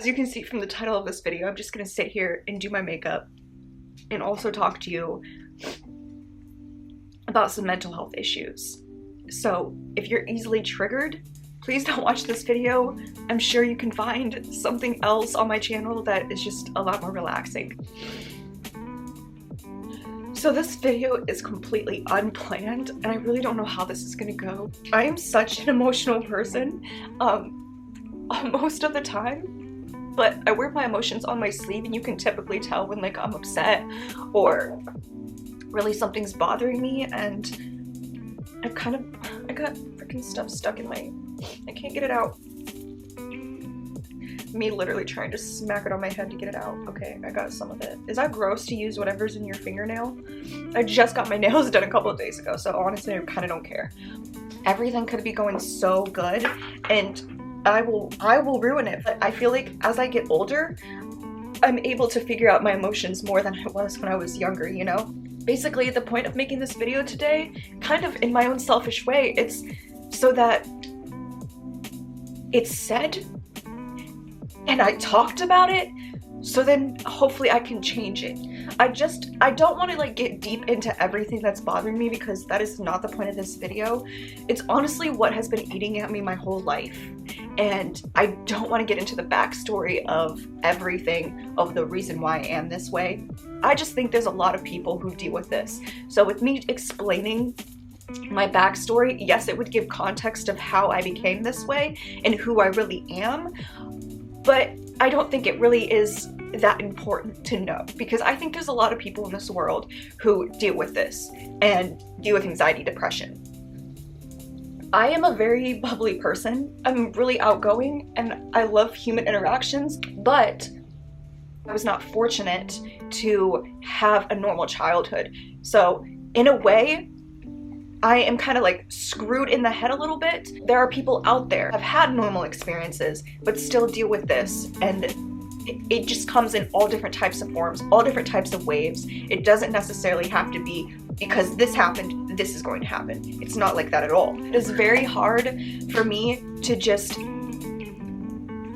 As you can see from the title of this video, I'm just gonna sit here and do my makeup and also talk to you about some mental health issues. So if you're easily triggered, please don't watch this video. I'm sure you can find something else on my channel that is just a lot more relaxing. So this video is completely unplanned and I really don't know how this is gonna go. I am such an emotional person most of the time, but I wear my emotions on my sleeve and you can typically tell when like I'm upset or really something's bothering me, and I got freaking stuff stuck in I can't get it out. Me literally trying to smack it on my head to get it out. Okay, I got some of it. Is that gross to use whatever's in your fingernail? I just got my nails done a couple of days ago, so honestly I kind of don't care. Everything could be going so good and I will ruin it, but I feel like as I get older, I'm able to figure out my emotions more than I was when I was younger, you know? Basically, the point of making this video today, kind of in my own selfish way, it's so that it's said and I talked about it, so then hopefully I can change it. I don't want to like get deep into everything that's bothering me because that is not the point of this video. It's honestly what has been eating at me my whole life. And I don't want to get into the backstory of everything, of the reason why I am this way. I just think there's a lot of people who deal with this. So with me explaining my backstory, yes, it would give context of how I became this way and who I really am. But I don't think it really is that important to know because I think there's a lot of people in this world who deal with this and deal with anxiety, depression. I am a very bubbly person. I'm really outgoing and I love human interactions, but I was not fortunate to have a normal childhood. So in a way, I am kind of like screwed in the head a little bit. There are people out there who have had normal experiences but still deal with this, and it just comes in all different types of forms, all different types of waves. It doesn't necessarily have to be because this happened, this is going to happen. It's not like that at all. It is very hard for me to just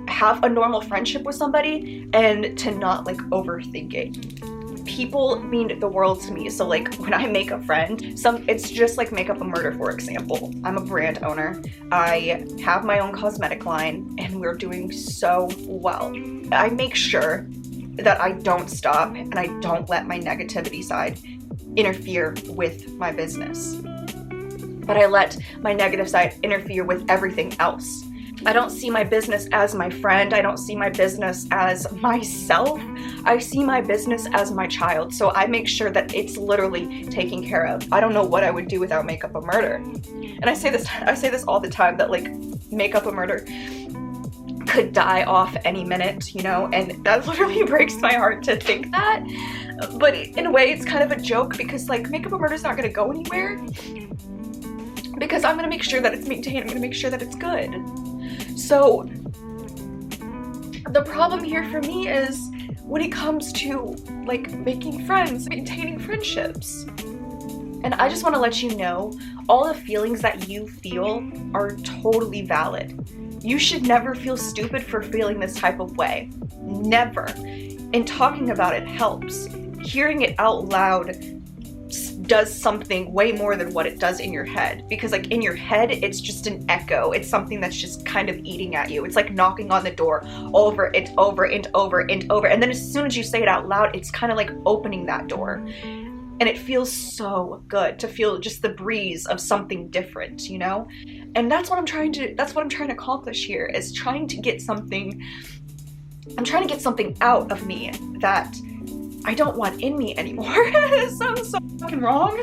have a normal friendship with somebody and to not like overthink it. People mean the world to me, so like when I make a friend, it's just like Makeup a Murder, for example. I'm a brand owner, I have my own cosmetic line, and we're doing so well. I make sure that I don't stop and I don't let my negativity side interfere with my business. But I let my negative side interfere with everything else. I don't see my business as my friend. I don't see my business as myself. I see my business as my child. So I make sure that it's literally taken care of. I don't know what I would do without Makeup a Murder. And I say this all the time, that like Makeup a Murder could die off any minute, you know, and that literally breaks my heart to think that. But in a way, it's kind of a joke because like Makeup a Murder's not gonna go anywhere because I'm gonna make sure that it's maintained. I'm gonna make sure that it's good. So the problem here for me is when it comes to like making friends, maintaining friendships. And I just want to let you know, all the feelings that you feel are totally valid. You should never feel stupid for feeling this type of way. Never. And talking about it helps. Hearing it out loud does something way more than what it does in your head, because like in your head it's just an echo. It's something that's just kind of eating at you. It's like knocking on the door over and over and over and over, and then as soon as you say it out loud, it's kind of like opening that door, and it feels so good to feel just the breeze of something different, you know. And that's what I'm trying to accomplish here, is trying to get something out of me that I don't want in me anymore. It sounds so fucking wrong.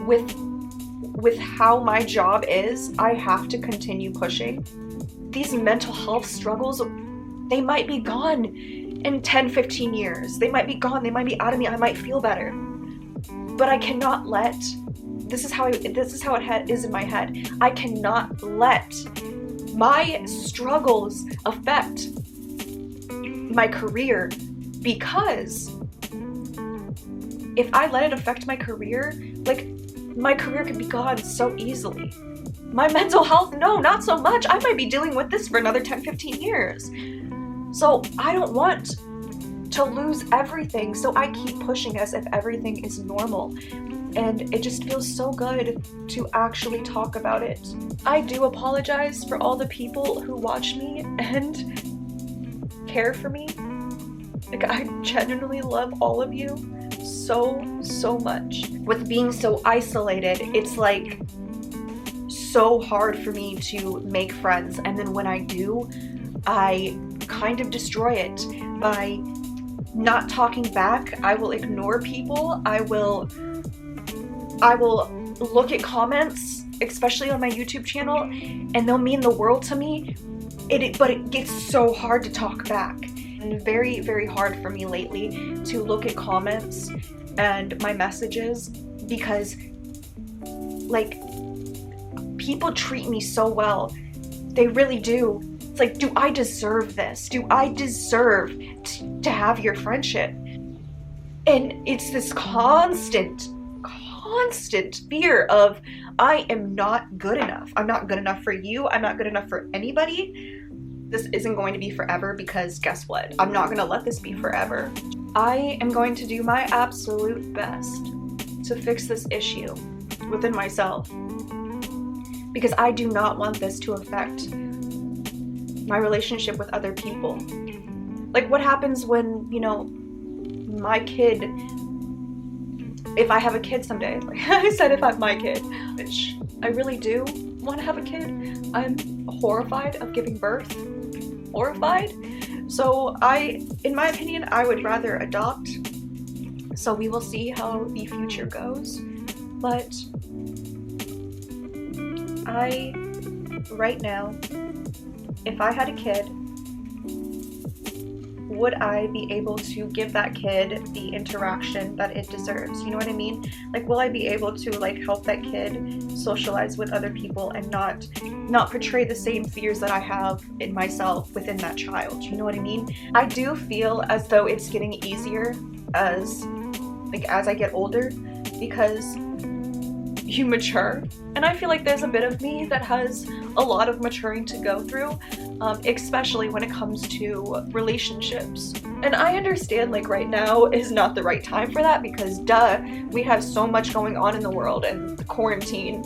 With how my job is, I have to continue pushing. These mental health struggles, they might be gone in 10, 15 years. They might be gone, they might be out of me, I might feel better. But I cannot let, this is how it is in my head. I cannot let my struggles affect my career, because if I let it affect my career, like my career could be gone so easily. My mental health, no, not so much. I might be dealing with this for another 10, 15 years. So I don't want to lose everything, so I keep pushing as if everything is normal. And it just feels so good to actually talk about it. I do apologize for all the people who watch me and care for me. Like, I genuinely love all of you so much. With being so isolated, it's like so hard for me to make friends, and then when I do, I kind of destroy it by not talking back. I will ignore people. I will look at comments, especially on my YouTube channel, and they'll mean the world to me, but it gets so hard to talk back. And very, very hard for me lately to look at comments and my messages, because like, people treat me so well. They really do. It's like, do I deserve this? Do I deserve to have your friendship? And it's this constant fear of, I am not good enough. I'm not good enough for you. I'm not good enough for anybody. This isn't going to be forever, because guess what? I'm not gonna let this be forever. I am going to do my absolute best to fix this issue within myself, because I do not want this to affect my relationship with other people. Like, what happens when, you know, my kid, if I have a kid someday, like I said, if I have my kid, which I really do want to have a kid. I'm horrified of giving birth. Horrified. So in my opinion, I would rather adopt. So we will see how the future goes. But right now, if I had a kid, would I be able to give that kid the interaction that it deserves? You know what I mean? Like, will I be able to like help that kid socialize with other people and not portray the same fears that I have in myself within that child? You know what I mean? I do feel as though it's getting easier as I get older, because you mature, and I feel like there's a bit of me that has a lot of maturing to go through, especially when it comes to relationships. And I understand, like, right now is not the right time for that, because duh, we have so much going on in the world, and the quarantine,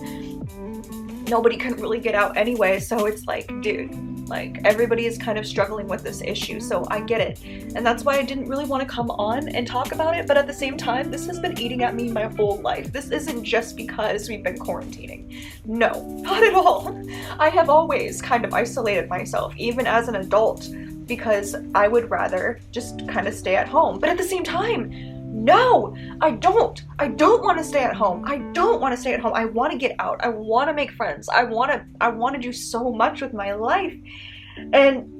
nobody can really get out anyway, so it's like, dude, like, everybody is kind of struggling with this issue, so I get it. And that's why I didn't really want to come on and talk about it, but at the same time, this has been eating at me my whole life. This isn't just because we've been quarantining. No, not at all. I have always kind of isolated myself, even as an adult, because I would rather just kind of stay at home. But at the same time, no, I don't want to stay at home. I don't want to stay at home. I want to get out. I want to make friends. I want to do so much with my life. And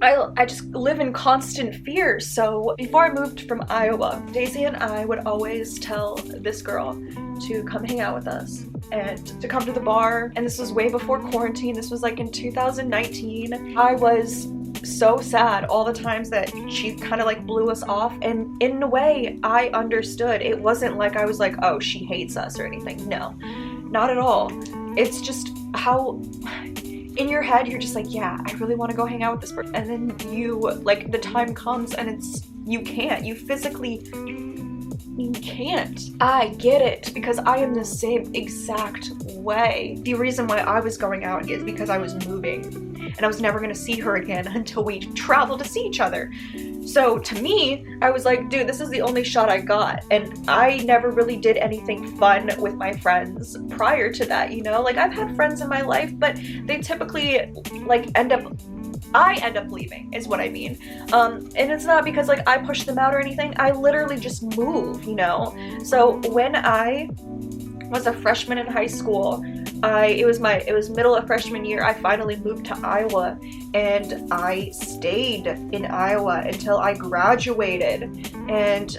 I just live in constant fear. So before I moved from Iowa, Daisy and I would always tell this girl to come hang out with us and to come to the bar. And this was way before quarantine. This was like in 2019. I was so sad all the times that she kind of like blew us off, and in a way I understood. It wasn't like I was like, oh, she hates us or anything. No, not at all. It's just how in your head you're just like, yeah, I really want to go hang out with this person, and then you, like, the time comes and you can't. You physically can't. I get it, because I am the same exact way. The reason why I was going out is because I was moving, and I was never going to see her again until we traveled to see each other. So to me, I was like, dude, this is the only shot I got. And I never really did anything fun with my friends prior to that, you know? Like, I've had friends in my life, but they typically like I end up leaving, is what I mean. And it's not because like I push them out or anything. I literally just move, you know? So when I was a freshman in high school, it was middle of freshman year, I finally moved to Iowa, and I stayed in Iowa until I graduated. And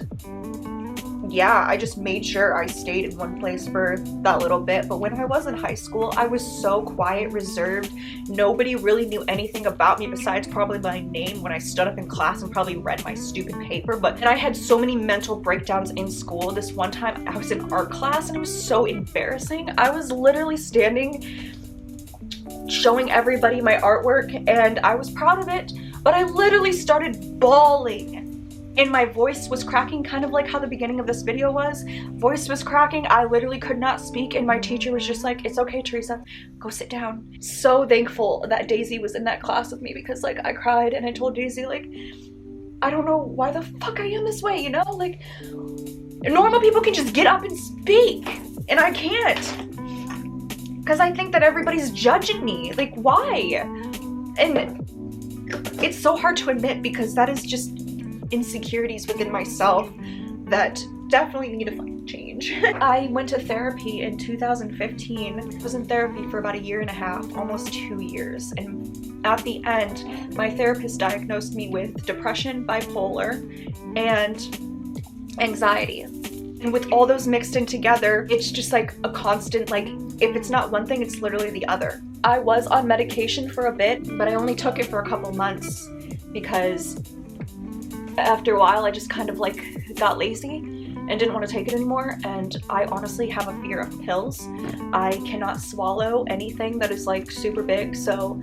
yeah, I just made sure I stayed in one place for that little bit. But when I was in high school, I was so quiet, reserved. Nobody really knew anything about me besides probably my name when I stood up in class and probably read my stupid paper. And I had so many mental breakdowns in school. This one time I was in art class and it was so embarrassing. I was literally standing showing everybody my artwork and I was proud of it, but I literally started bawling. And my voice was cracking, kind of like how the beginning of this video was. Voice was cracking, I literally could not speak, and my teacher was just like, it's okay, Teresa, go sit down. So thankful that Daisy was in that class with me, because like I cried and I told Daisy like, I don't know why the fuck I am this way, you know? Like, normal people can just get up and speak, and I can't. Because I think that everybody's judging me. Like, why? And it's so hard to admit because that is just insecurities within myself that definitely need to fucking change. I went to therapy in 2015. I was in therapy for about 1.5 years, almost 2 years. And at the end, my therapist diagnosed me with depression, bipolar, and anxiety. And with all those mixed in together, it's just like a constant, like, if it's not one thing, it's literally the other. I was on medication for a bit, but I only took it for a couple months because after a while I just kind of like got lazy and didn't want to take it anymore. And I honestly have a fear of pills. I cannot swallow anything that is like super big, so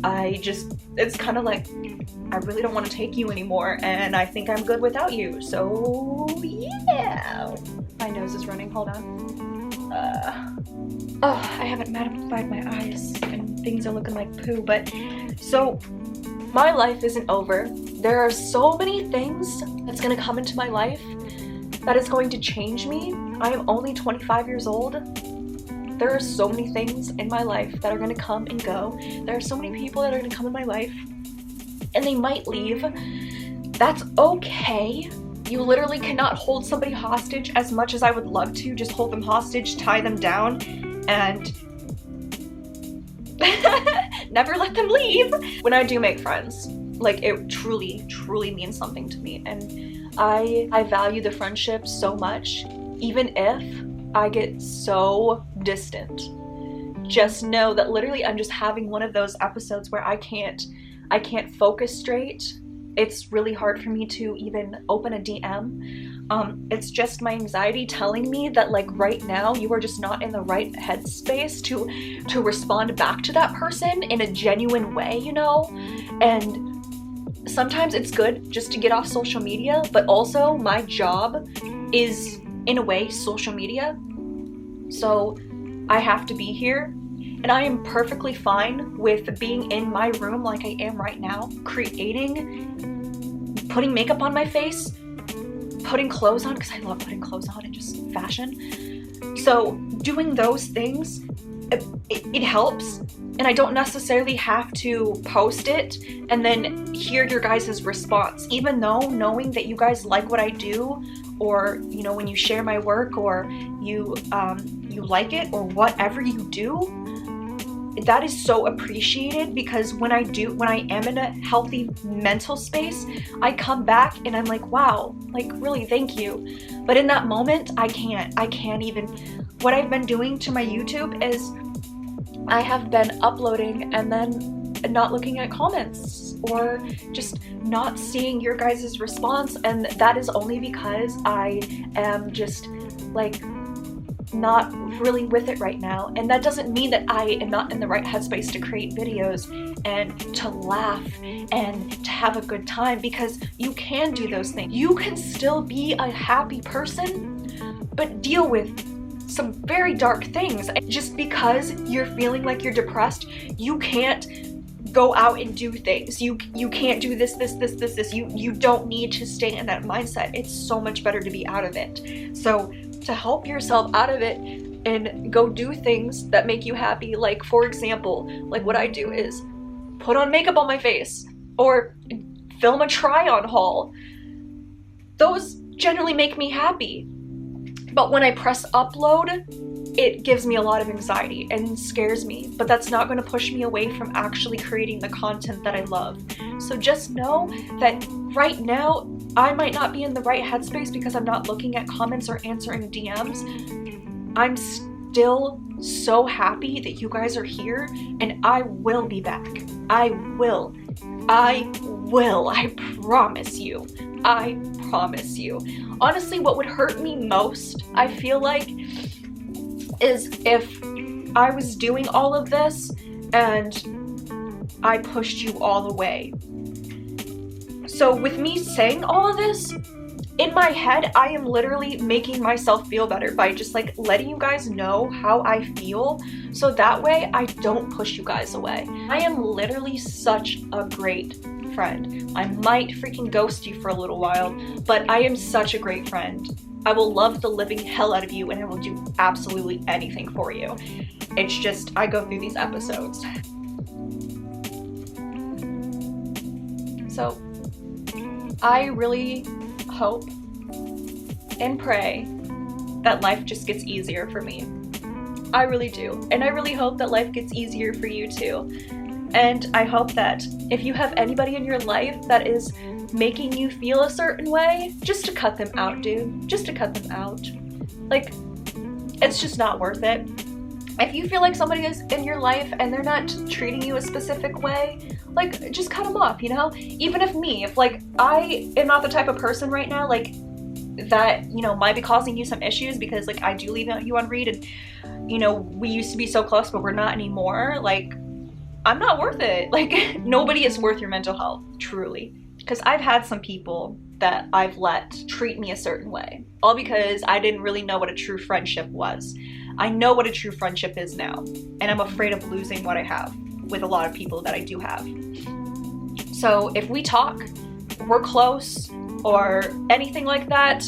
it's kind of like, I really don't want to take you anymore and I think I'm good without you, so yeah. My nose is running, hold on. I haven't mattified my eyes and things are looking like poo. But so my life isn't over. There are so many things that's gonna come into my life that is going to change me. I am only 25 years old. There are so many things in my life that are gonna come and go. There are so many people that are gonna come in my life and they might leave. That's okay. You literally cannot hold somebody hostage as much as I would love to. Just hold them hostage, tie them down, and never let them leave. When I do make friends, like, it truly, truly means something to me. And I value the friendship so much, even if I get so distant. Just know that literally I'm just having one of those episodes where I can't focus straight. It's really hard for me to even open a DM. It's just my anxiety telling me that like right now you are just not in the right headspace to respond back to that person in a genuine way, you know? And sometimes it's good just to get off social media, but also my job is in a way social media. So I have to be here. And I am perfectly fine with being in my room like I am right now, creating, putting makeup on my face, putting clothes on, because I love putting clothes on and just fashion. So doing those things, it helps. And I don't necessarily have to post it and then hear your guys' response. Even though knowing that you guys like what I do, or, you know, when you share my work, or you like it, or whatever you do, that is so appreciated. Because when I am in a healthy mental space, I come back and I'm like, wow, like really thank you. But in that moment, I can't even. What I've been doing to my YouTube is I have been uploading and then not looking at comments, or just not seeing your guys' response. And that is only because I am just like not really with it right now. And that doesn't mean that I am not in the right headspace to create videos and to laugh and to have a good time, because you can do those things. You can still be a happy person, but deal with some very dark things. Just because you're feeling like you're depressed, you can't go out and do things. You can't do this. You don't need to stay in that mindset. It's so much better to be out of it. So to help yourself out of it and go do things that make you happy, like for example, like what I do is put on makeup on my face or film a try-on haul. Those generally make me happy. But when I press upload, it gives me a lot of anxiety and scares me, but that's not going to push me away from actually creating the content that I love. So just know that right now I might not be in the right headspace because I'm not looking at comments or answering DMs, I'm still so happy that you guys are here, and I will be back. I will. I promise you. I promise you. Honestly, what would hurt me most, I feel like, is if I was doing all of this and I pushed you all away. So with me saying all of this, in my head, I am literally making myself feel better by just like letting you guys know how I feel, so that way I don't push you guys away. I am literally such a great friend. I might freaking ghost you for a little while, but I am such a great friend. I will love the living hell out of you, and I will do absolutely anything for you. It's just, I go through these episodes. So, I really hope and pray that life just gets easier for me. I really do. And I really hope that life gets easier for you too. And I hope that if you have anybody in your life that is making you feel a certain way, just to cut them out, dude. Just to cut them out. Like, it's just not worth it. If you feel like somebody is in your life and they're not treating you a specific way, like, just cut them off, you know? Even if like, I am not the type of person right now, like, that, you know, might be causing you some issues because, like, I do leave you on read and, you know, we used to be so close, but we're not anymore. Like, I'm not worth it. Like, nobody is worth your mental health, truly. Because I've had some people that I've let treat me a certain way, all because I didn't really know what a true friendship was. I know what a true friendship is now, and I'm afraid of losing what I have with a lot of people that I do have. So if we talk, we're close, or anything like that,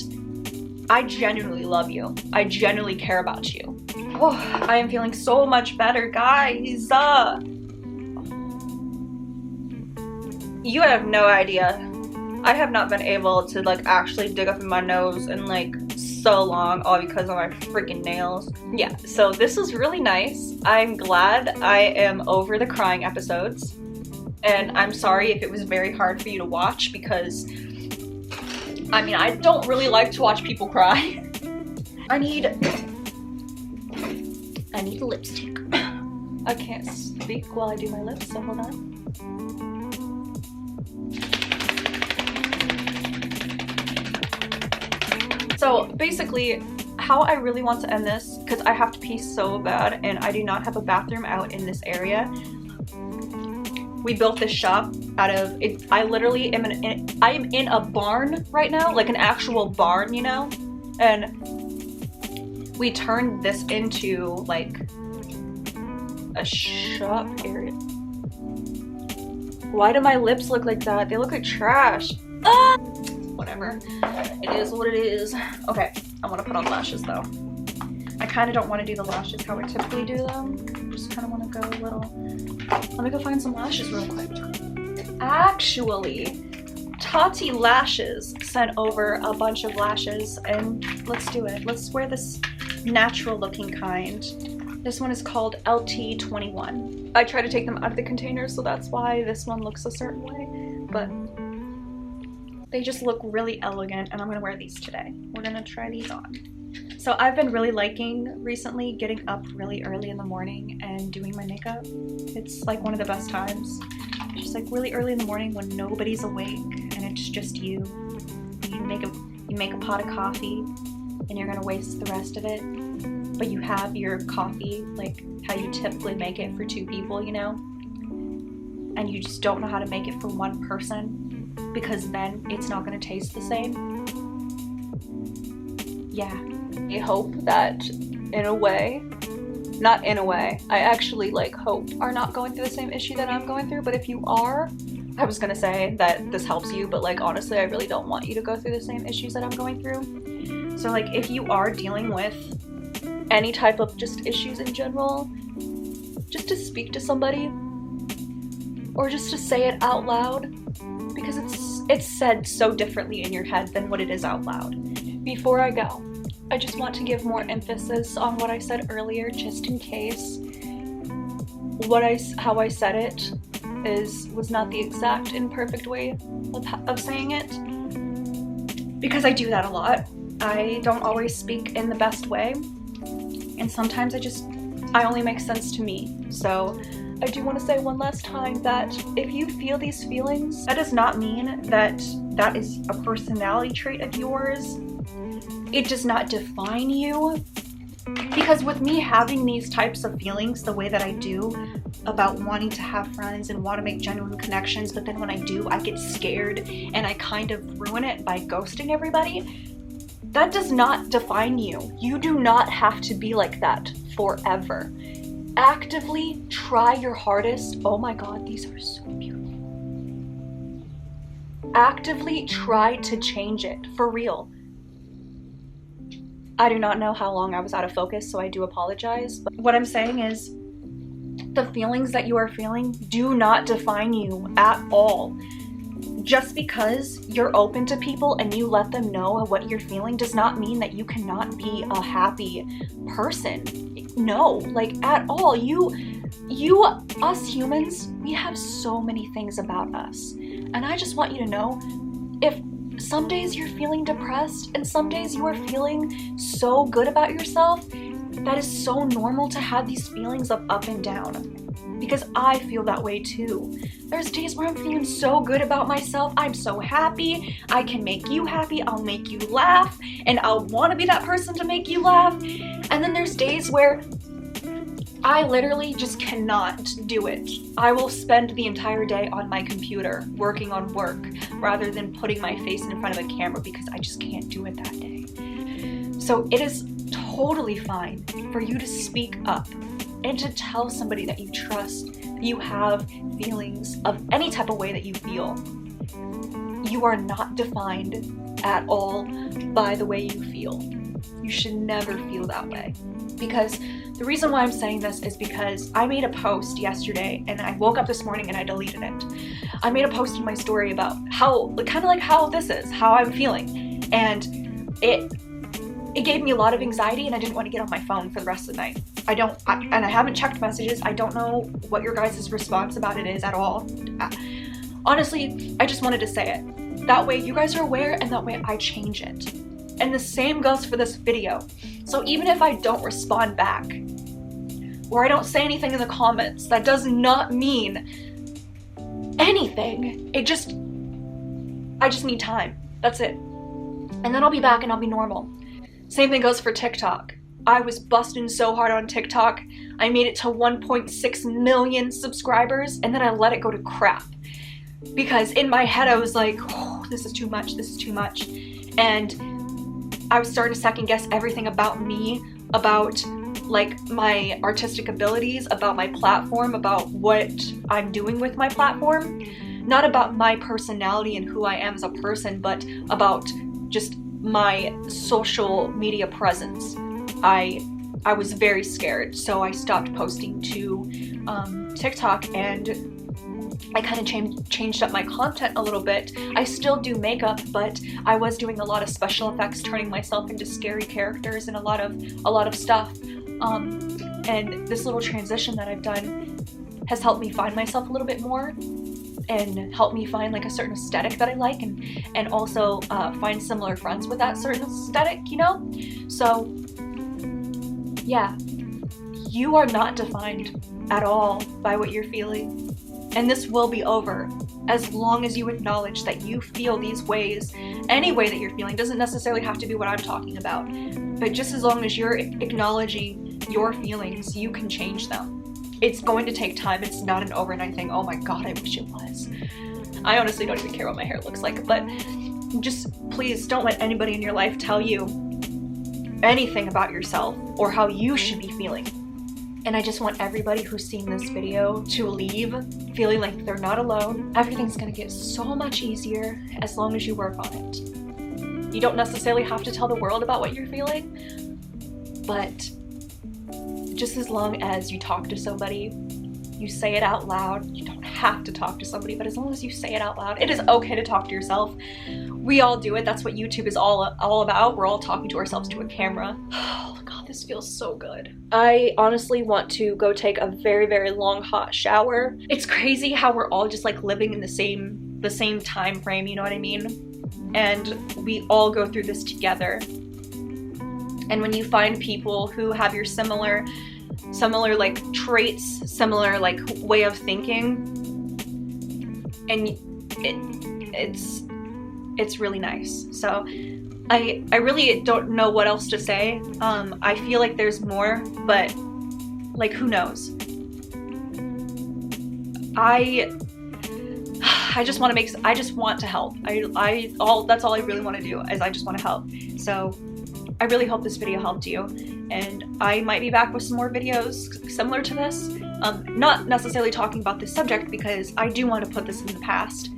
I genuinely love you. I genuinely care about you. Oh, I am feeling so much better, guys. You have no idea. I have not been able to, like, actually dig up in my nose in, like, so long, all because of my freaking nails. Yeah, so this was really nice. I'm glad I am over the crying episodes. And I'm sorry if it was very hard for you to watch because, I mean, I don't really like to watch people cry. I need lipstick. I can't speak while I do my lips, so hold on. So basically, how I really want to end this, because I have to pee so bad and I do not have a bathroom out in this area. We built this shop out of it. I literally am I am in a barn right now, like an actual barn, you know? And we turned this into like a shop area. Why do my lips look like that? They look like trash. Ah! Whatever. It is what it is. Okay, I want to put on lashes though. I kind of don't want to do the lashes how I typically do them. Just kind of want to go a little. Let me go find some lashes real quick. Actually, Tati Lashes sent over a bunch of lashes, and let's do it. Let's wear this natural looking kind. This one is called LT21. I try to take them out of the container, so that's why this one looks a certain way, but they just look really elegant, and I'm gonna wear these today. We're gonna try these on. So I've been really liking recently getting up really early in the morning and doing my makeup. It's like one of the best times. Just like really early in the morning when nobody's awake and it's just you. You make a pot of coffee and you're gonna waste the rest of it. But you have your coffee like how you typically make it for 2 people, you know? And you just don't know how to make it for 1 person because then it's not gonna taste the same. Yeah. I hope that in a way, not in a way, I actually like hope are not going through the same issue that I'm going through, but if you are, I was gonna say that this helps you, but like honestly I really don't want you to go through the same issues that I'm going through. So like if you are dealing with any type of just issues in general, just to speak to somebody or just to say it out loud, because it's said so differently in your head than what it is out loud. Before I go, I just want to give more emphasis on what I said earlier, just in case how I said it was not the exact and perfect way of saying it. because I do that a lot. I don't always speak in the best way, and sometimes I only make sense to me. So I do want to say one last time that if you feel these feelings, that does not mean that that is a personality trait of yours. It does not define you. Because with me having these types of feelings the way that I do about wanting to have friends and want to make genuine connections, but then when I do, I get scared and I kind of ruin it by ghosting everybody, that does not define you. You do not have to be like that forever. Actively try your hardest. Oh my God, these are so beautiful. Actively try to change it, for real. I do not know how long I was out of focus, so I do apologize. But what I'm saying is, the feelings that you are feeling do not define you at all. Just because you're open to people and you let them know what you're feeling does not mean that you cannot be a happy person. No, like at all. Us humans, we have so many things about us. And I just want you to know, if some days you're feeling depressed and some days you are feeling so good about yourself, that is so normal to have these feelings of up and down. Because I feel that way too. There's days where I'm feeling so good about myself, I'm so happy, I can make you happy, I'll make you laugh, and I'll want to be that person to make you laugh. And then there's days where I literally just cannot do it. I will spend the entire day on my computer working on work rather than putting my face in front of a camera because I just can't do it that day. So it is totally fine for you to speak up and to tell somebody that you trust that you have feelings of any type of way that you feel. You are not defined at all by the way you feel. You should never feel that way. Because the reason why I'm saying this is because I made a post yesterday and I woke up this morning and I deleted it. I made a post in my story about how, kind of like how this is, how I'm feeling. And it gave me a lot of anxiety and I didn't want to get on my phone for the rest of the night. And I haven't checked messages. I don't know what your guys' response about it is at all. Honestly, I just wanted to say it. That way you guys are aware and that way I change it. And the same goes for this video. So even if I don't respond back, or I don't say anything in the comments, that does not mean anything. I just need time. That's it. And then I'll be back and I'll be normal. Same thing goes for TikTok. I was busting so hard on TikTok. I made it to 1.6 million subscribers and then I let it go to crap. Because in my head I was like, oh, this is too much, this is too much. And I was starting to second guess everything about me, about like my artistic abilities, about my platform, about what I'm doing with my platform. Not about my personality and who I am as a person, but about just my social media presence. I was very scared, so I stopped posting to TikTok and I kind of changed up my content a little bit. I still do makeup, but I was doing a lot of special effects, turning myself into scary characters and a lot of stuff. And this little transition that I've done has helped me find myself a little bit more and helped me find like a certain aesthetic that I like and also find similar friends with that certain aesthetic, you know? So yeah, you are not defined at all by what you're feeling. And this will be over as long as you acknowledge that you feel these ways. Any way that you're feeling doesn't necessarily have to be what I'm talking about, but just as long as you're acknowledging your feelings, you can change them. It's going to take time. It's not an overnight thing. Oh my God, I wish it was. I honestly don't even care what my hair looks like, but just please don't let anybody in your life tell you anything about yourself or how you should be feeling. And I just want everybody who's seen this video to leave feeling like they're not alone. Everything's gonna get so much easier as long as you work on it. You don't necessarily have to tell the world about what you're feeling, but just as long as you talk to somebody, you say it out loud. You don't have to talk to somebody, but as long as you say it out loud, it is okay to talk to yourself. We all do it. That's what YouTube is all about. We're all talking to ourselves to a camera. Oh God, this feels so good. I honestly want to go take a very, very long hot shower. It's crazy how we're all just like living in the same the same time frame, you know what I mean? And we all go through this together. And when you find people who have your similar like traits, similar like way of thinking, and it's really nice. So I really don't know what else to say. I feel like there's more, but like, who knows? I just want to help. That's all I really want to do, is I just want to help. So I really hope this video helped you, and I might be back with some more videos similar to this. Not necessarily talking about this subject, because I do want to put this in the past.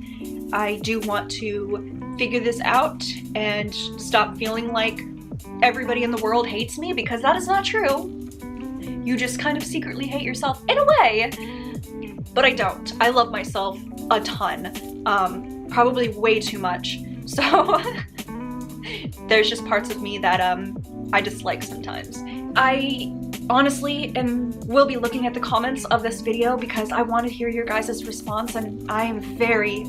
I do want to figure this out and stop feeling like everybody in the world hates me, because that is not true. You just kind of secretly hate yourself in a way, but I don't. I love myself a ton, probably way too much. So there's just parts of me that I dislike sometimes. I honestly will be looking at the comments of this video, because I want to hear your guys' response, and I am very,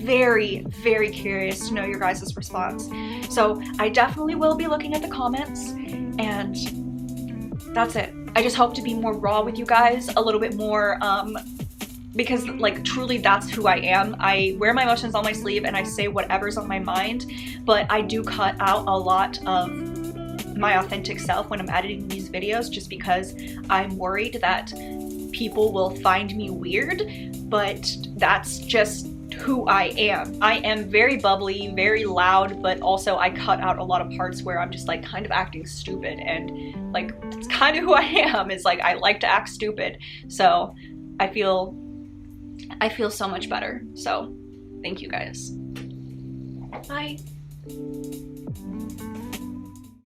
very, very curious to know your guys' response. So I definitely will be looking at the comments, and that's it. I just hope to be more raw with you guys, a little bit more, because like truly that's who I am. I wear my emotions on my sleeve and I say whatever's on my mind, but I do cut out a lot of my authentic self when I'm editing these videos, just because I'm worried that people will find me weird, but that's just who I am. I am very bubbly, very loud, but also I cut out a lot of parts where I'm just like kind of acting stupid, and like that's kind of who I am, is like I like to act stupid. So I feel so much better. So thank you guys. Bye.